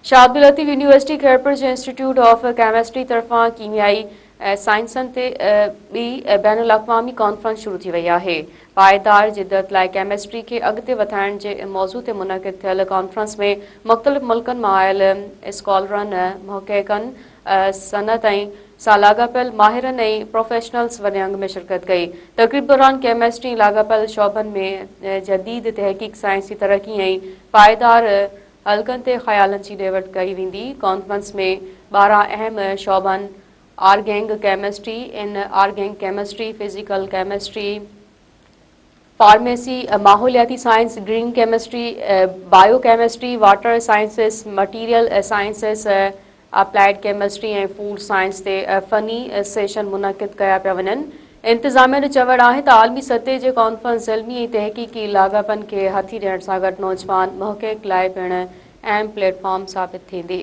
Shah Abdul Latif university Khairpur J institute of chemistry तरफ़ां कीमियाई साइंसनि ते ॿी बैनुल अक़वामी कॉन्फ्रेंस शुरू थी वई आहे। पायदार जिद्दत लाइ केमिस्ट्री खे अॻिते वधाइण जे मौज़ू ते मुनक़िद थियल कॉन्फ्रेंस में मुख़्तलिफ़ मुल्कनि मां आयल स्कॉलरनि, मुहक़क़िक़नि, सनअत सां लाॻापियल माहिरनि ऐं प्रोफेशनल्स वॾे अंग में शिरकत कई। तक़रीब दौरान केमिस्ट्री लाॻापियल शोबनि में जदीद तहक़ीक़, साइंसी तरक़ी ऐं पायदार हलकनि ते ख़्यालनि जी ॾे वठि कई वेंदी। कॉन्फ्रेंस में 12 अहम शोबनि organic chemistry, inorganic chemistry, physical chemistry, pharmacy, माहौलियाती science, green chemistry, bio chemistry, water sciences, material sciences, applied chemistry ऐं फूड साइंस ते फ़नी सेशन मुनक़िद कया पिया वञनि। इंतिज़ामिया जो चवणु आहे त आलमी सतह जे कॉन्फ्रेंस इल्मी ऐं तहक़ीक़ी लाॻापनि खे हथी ॾियण सां गॾु नौजवान मुहक़क़िक़ लाइ पिणु अहम प्लेटफॉर्म साबित थींदी।